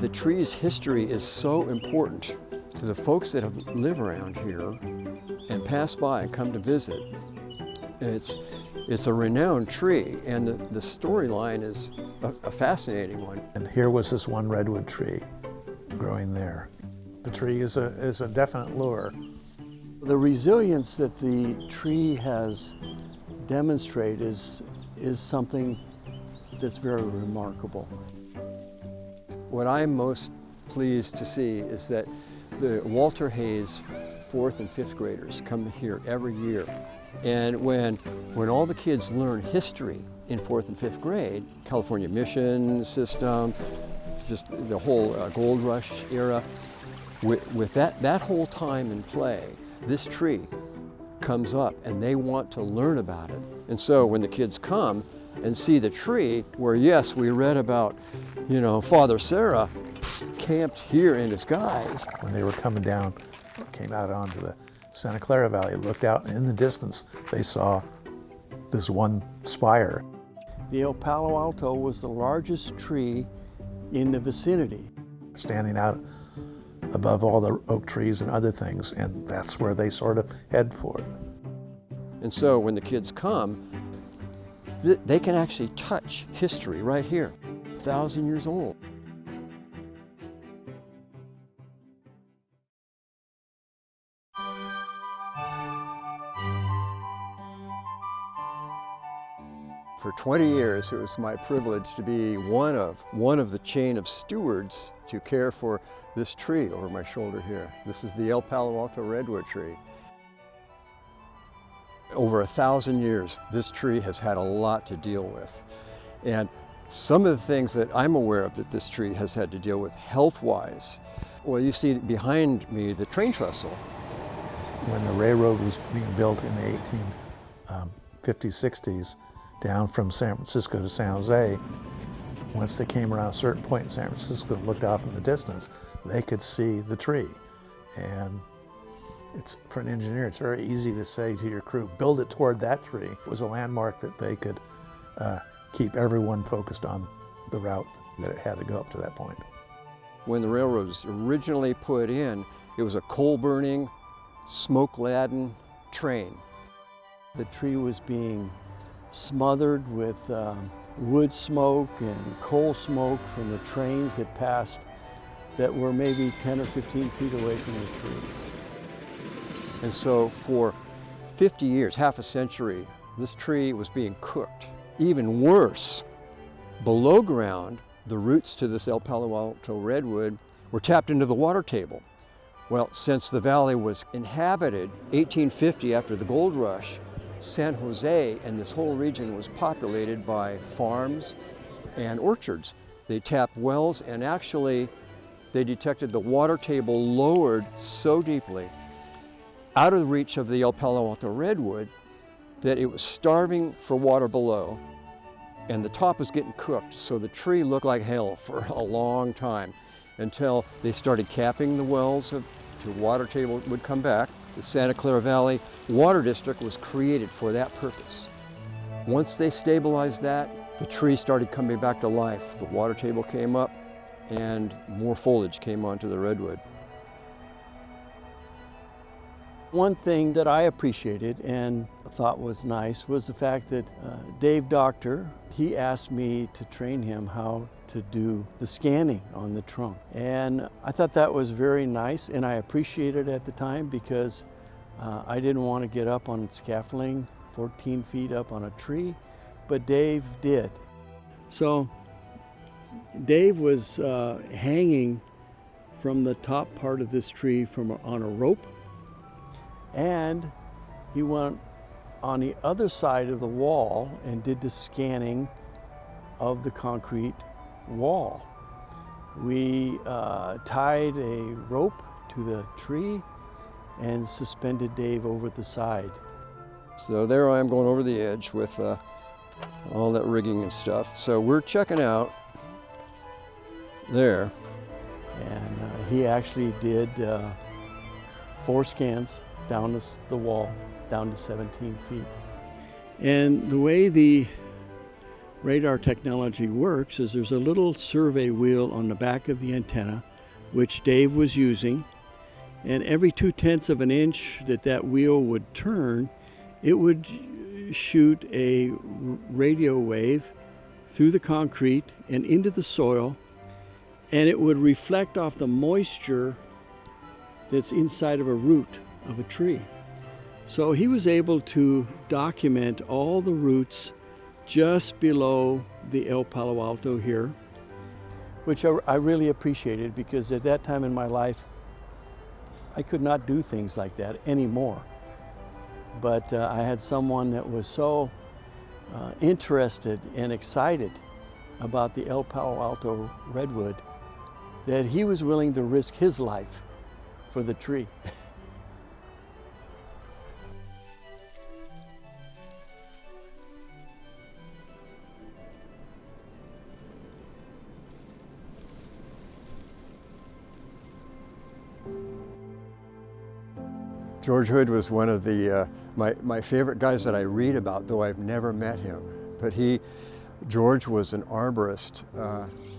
The tree's history is so important to the folks that have live around here and pass by and come to visit. It's a renowned tree, and the storyline is a fascinating one. And here was this one redwood tree growing there. The tree is a definite lure. The resilience that the tree has demonstrated is something that's very remarkable. What I'm most pleased to see is that the Walter Hayes 4th and 5th graders come here every year. And when all the kids learn history in 4th and 5th grade, California mission system, just the whole gold rush era, with that whole time in play, this tree comes up and they want to learn about it. And so when the kids come and see the tree, where yes, we read about, Father Sarah camped here in disguise. When they were coming down, came out onto the Santa Clara Valley, looked out, and in the distance, they saw this one spire. The Palo Alto was the largest tree in the vicinity. Standing out above all the oak trees and other things, and that's where they sort of head for. And so when the kids come, they can actually touch history right here, 1,000 years old. For 20 years, it was my privilege to be one of the chain of stewards to care for this tree over my shoulder here. This is the El Palo Alto redwood tree. Over 1,000 years, this tree has had a lot to deal with. And some of the things that I'm aware of that this tree has had to deal with health-wise. Well, you see behind me the train trestle. When the railroad was being built in the 1850s, 60s, down from San Francisco to San Jose, once they came around a certain point in San Francisco and looked off in the distance, they could see the tree. And for an engineer, it's very easy to say to your crew, build it toward that tree. It was a landmark that they could keep everyone focused on the route that it had to go up to that point. When the railroad was originally put in, it was a coal-burning, smoke-laden train. The tree was being smothered with wood smoke and coal smoke from the trains that passed that were maybe 10 or 15 feet away from the tree. And so for 50 years, half a century, this tree was being cooked. Even worse, below ground, the roots to this El Palo Alto redwood were tapped into the water table. Well, since the valley was inhabited 1850 after the gold rush, San Jose and this whole region was populated by farms and orchards. They tapped wells, and actually they detected the water table lowered so deeply out of the reach of the El Palo Alto redwood that it was starving for water below, and the top was getting cooked, so the tree looked like hell for a long time until they started capping the wells to water table would come back. The Santa Clara Valley Water District was created for that purpose. Once they stabilized that, the tree started coming back to life. The water table came up and more foliage came onto the redwood. One thing that I appreciated and thought was nice was the fact that Dave Doctor, he asked me to train him how to do the scanning on the trunk. And I thought that was very nice, and I appreciated it at the time because I didn't want to get up on scaffolding 14 feet up on a tree, but Dave did. So Dave was hanging from the top part of this tree on a rope, and he went on the other side of the wall and did the scanning of the concrete wall. We tied a rope to the tree and suspended Dave over the side. So there I am going over the edge with all that rigging and stuff. So we're checking out there. And he actually did 4 scans down the wall, down to 17 feet. And the way the radar technology works is there's a little survey wheel on the back of the antenna, which Dave was using, and every 2/10 of an inch that wheel would turn, it would shoot a radio wave through the concrete and into the soil, and it would reflect off the moisture that's inside of a root of a tree. So he was able to document all the roots just below the El Palo Alto here, which I really appreciated, because at that time in my life, I could not do things like that anymore. But I had someone that was so interested and excited about the El Palo Alto redwood that he was willing to risk his life for the tree. George Hood was one of the my favorite guys that I read about, though I've never met him. But George was an arborist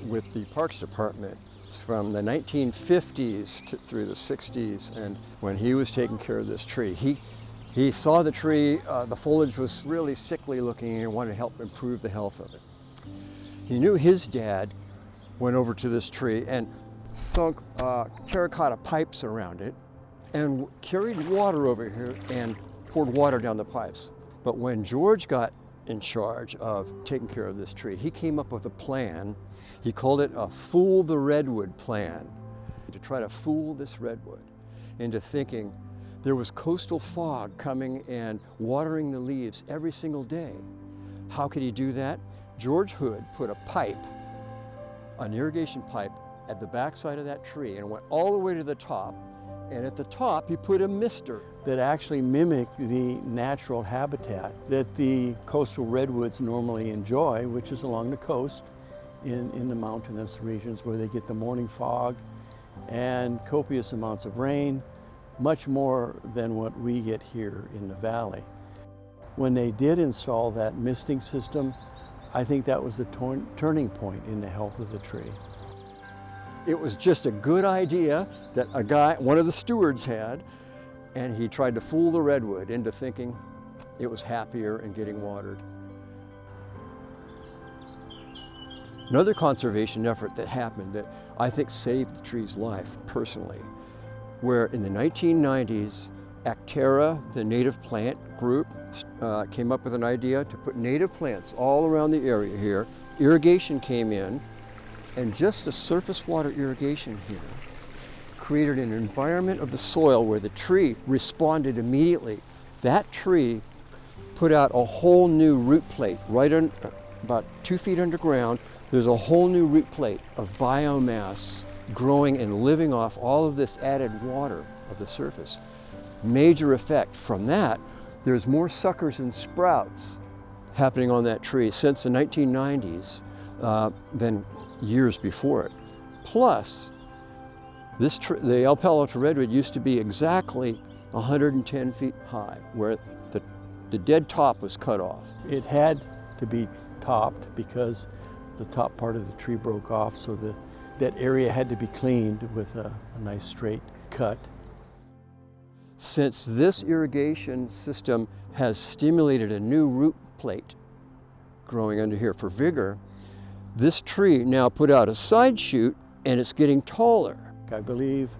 with the Parks Department from the 1950s through the 60s, and when he was taking care of this tree, he saw the tree, the foliage was really sickly looking, and wanted to help improve the health of it. He knew his dad went over to this tree and sunk terracotta pipes around it and carried water over here and poured water down the pipes. But when George got in charge of taking care of this tree, he came up with a plan. He called it a fool the redwood plan, to try to fool this redwood into thinking there was coastal fog coming and watering the leaves every single day. How could he do that? George Hood put a pipe, an irrigation pipe, at the backside of that tree, and it went all the way to the top. And at the top, he put a mister that actually mimicked the natural habitat that the coastal redwoods normally enjoy, which is along the coast in the mountainous regions where they get the morning fog and copious amounts of rain, much more than what we get here in the valley. When they did install that misting system, I think that was the turning point in the health of the tree. It was just a good idea that one of the stewards had, and he tried to fool the redwood into thinking it was happier and getting watered. Another conservation effort that happened that I think saved the tree's life personally, where in the 1990s, Actera, the native plant group, came up with an idea to put native plants all around the area here. Irrigation came in, and just the surface water irrigation here created an environment of the soil where the tree responded immediately. That tree put out a whole new root plate right on, about 2 feet underground. There's a whole new root plate of biomass growing and living off all of this added water of the surface. Major effect from that. There's more suckers and sprouts happening on that tree since the 1990s than years before it. Plus, the El Palo Alto redwood used to be exactly 110 feet high, where the dead top was cut off. It had to be topped because the top part of the tree broke off, so that area had to be cleaned with a nice straight cut. Since this irrigation system has stimulated a new root plate growing under here for vigor, this tree now put out a side shoot, and it's getting taller. I believe,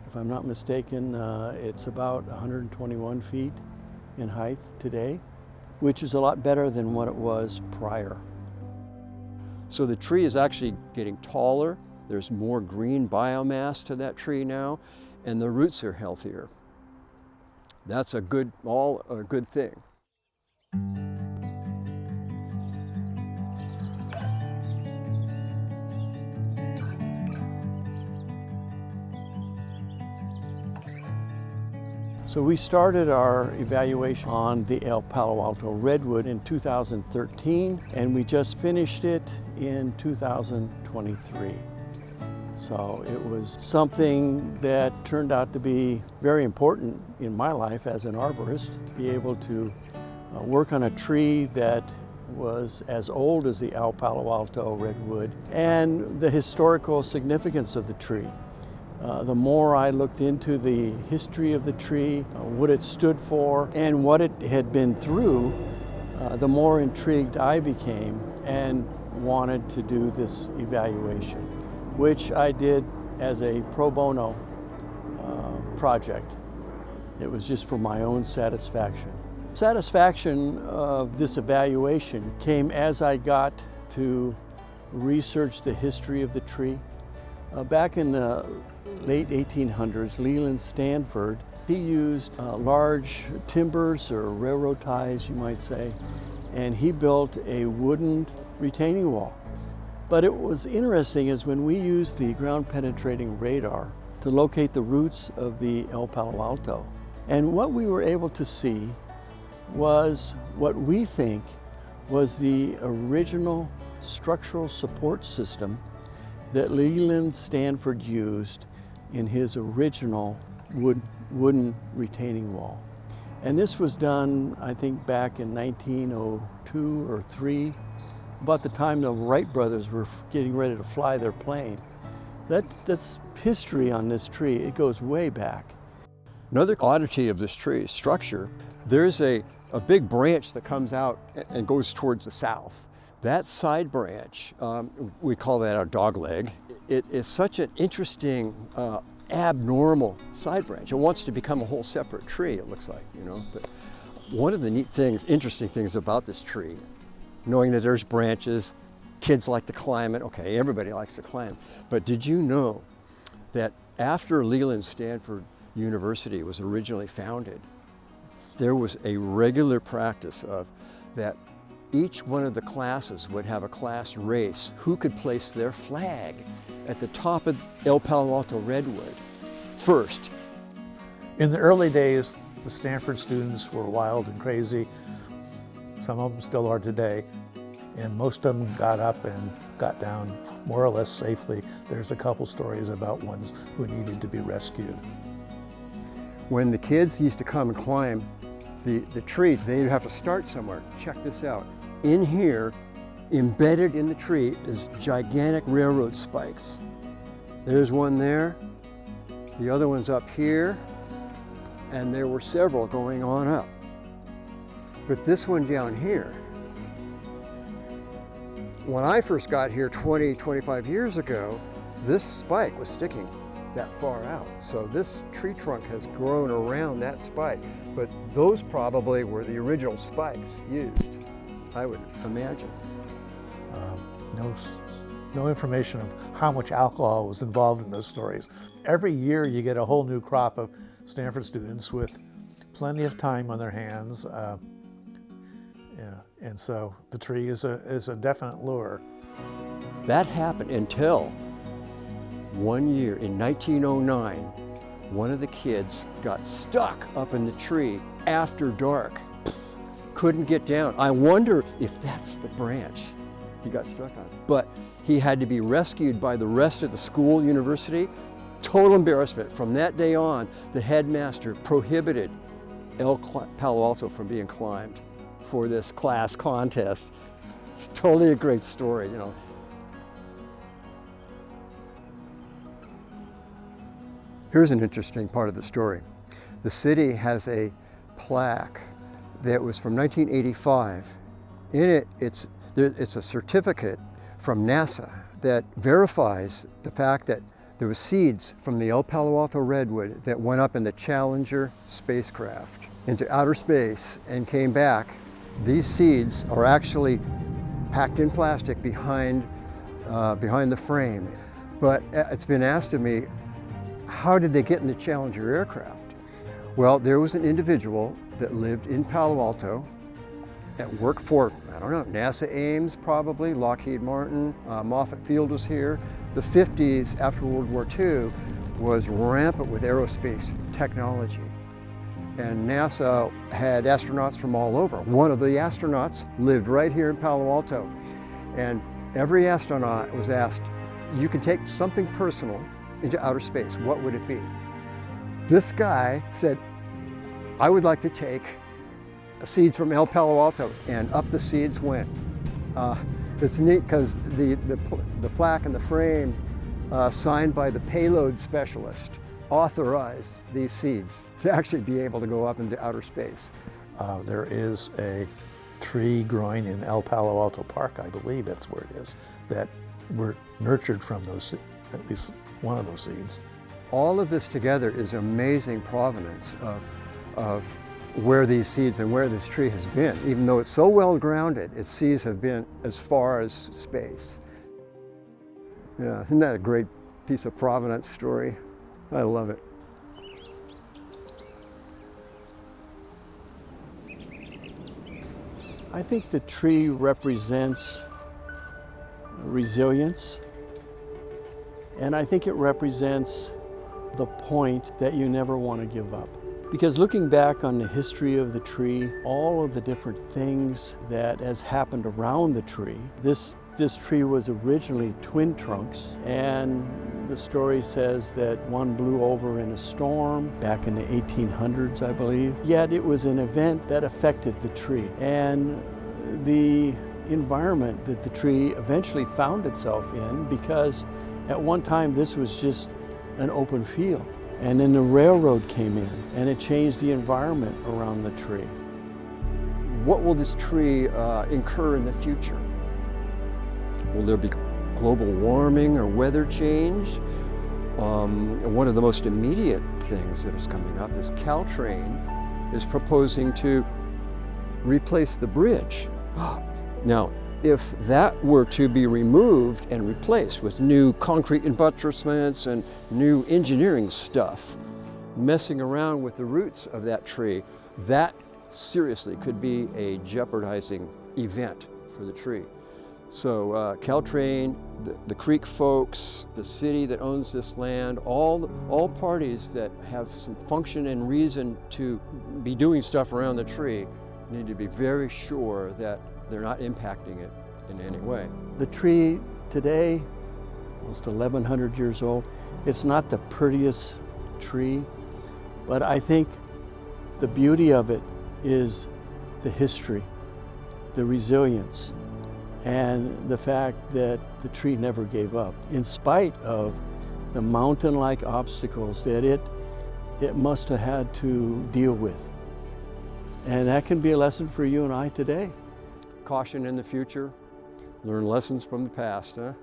if I'm not mistaken, it's about 121 feet in height today, which is a lot better than what it was prior. So the tree is actually getting taller. There's more green biomass to that tree now, and the roots are healthier. That's a good thing. So we started our evaluation on the El Palo Alto redwood in 2013, and we just finished it in 2023. So it was something that turned out to be very important in my life as an arborist, be able to work on a tree that was as old as the Palo Alto redwood, and the historical significance of the tree. The more I looked into the history of the tree, what it stood for, and what it had been through, the more intrigued I became and wanted to do this evaluation, which I did as a pro bono project. It was just for my own satisfaction. Satisfaction of this evaluation came as I got to research the history of the tree. Back in the late 1800s, Leland Stanford, he used large timbers or railroad ties, you might say, and he built a wooden retaining wall. But it was interesting is when we used the ground penetrating radar to locate the roots of the Palo Alto. And what we were able to see was what we think was the original structural support system that Leland Stanford used in his original wooden retaining wall. And this was done, I think, back in 1902 or 3, about the time the Wright brothers were getting ready to fly their plane. That's history on this tree. It goes way back. Another oddity of this tree structure, there's a big branch that comes out and goes towards the south. That side branch, we call that our dog leg. It is such an interesting, abnormal side branch. It wants to become a whole separate tree, it looks like, you know. But one of the neat things, interesting things about this tree, knowing that there's branches, kids like to climb it. Okay, everybody likes to climb. But did you know that after Leland Stanford University was originally founded, there was a regular practice of that each one of the classes would have a class race who could place their flag at the top of Palo Alto redwood first. In the early days, the Stanford students were wild and crazy. Some of them still are today. And most of them got up and got down more or less safely. There's a couple stories about ones who needed to be rescued. When the kids used to come and climb the tree, they'd have to start somewhere. Check this out. In here, embedded in the tree, is gigantic railroad spikes. There's one there, the other one's up here, and there were several going on up. But this one down here, when I first got here 25 years ago, this spike was sticking that far out. So this tree trunk has grown around that spike, but those probably were the original spikes used, I would imagine. No information of how much alcohol was involved in those stories. Every year you get a whole new crop of Stanford students with plenty of time on their hands. And so the tree is a definite lure. That happened until one year in 1909, one of the kids got stuck up in the tree after dark. Couldn't get down. I wonder if that's the branch he got stuck on. But he had to be rescued by the rest of the school, university. Total embarrassment. From that day on, the headmaster prohibited Palo Alto from being climbed for this class contest. It's totally a great story, you know. Here's an interesting part of the story. The city has a plaque that was from 1985. In it, it's a certificate from NASA that verifies the fact that there were seeds from the Palo Alto redwood that went up in the Challenger spacecraft into outer space and came back. These seeds are actually packed in plastic behind the frame. But it's been asked of me, how did they get in the Challenger aircraft? Well, there was an individual that lived in Palo Alto that worked for, I don't know, NASA Ames probably, Lockheed Martin, Moffett Field was here. The 50s after World War II was rampant with aerospace technology. And NASA had astronauts from all over. One of the astronauts lived right here in Palo Alto. And every astronaut was asked, you can take something personal into outer space, what would it be? This guy said, I would like to take seeds from El Palo Alto, and up the seeds went. It's neat because the plaque and the frame signed by the payload specialist authorized these seeds to actually be able to go up into outer space. There is a tree growing in El Palo Alto Park, I believe that's where it is, that were nurtured from those, at least one of those seeds. All of this together is amazing provenance of where these seeds and where this tree has been. Even though it's so well grounded, its seeds have been as far as space. Yeah, isn't that a great piece of provenance story? I love it. I think the tree represents resilience, and I think it represents the point that you never want to give up. Because looking back on the history of the tree, all of the different things that has happened around the tree, this tree was originally twin trunks, and the story says that one blew over in a storm back in the 1800s, I believe. Yet it was an event that affected the tree, and the environment that the tree eventually found itself in, because at one time this was just an open field. And then the railroad came in and it changed the environment around the tree. What will this tree incur in the future? Will there be global warming or weather change? One of the most immediate things that is coming up is Caltrain is proposing to replace the bridge. Now, if that were to be removed and replaced with new concrete embuttressments and new engineering stuff, messing around with the roots of that tree, that seriously could be a jeopardizing event for the tree. So Caltrain, the Creek folks, the city that owns this land, all parties that have some function and reason to be doing stuff around the tree need to be very sure that they're not impacting it in any way. The tree today, almost 1,100 years old, it's not the prettiest tree, but I think the beauty of it is the history, the resilience, and the fact that the tree never gave up, in spite of the mountain-like obstacles that it must have had to deal with. And that can be a lesson for you and I today. Caution in the future, learn lessons from the past, huh?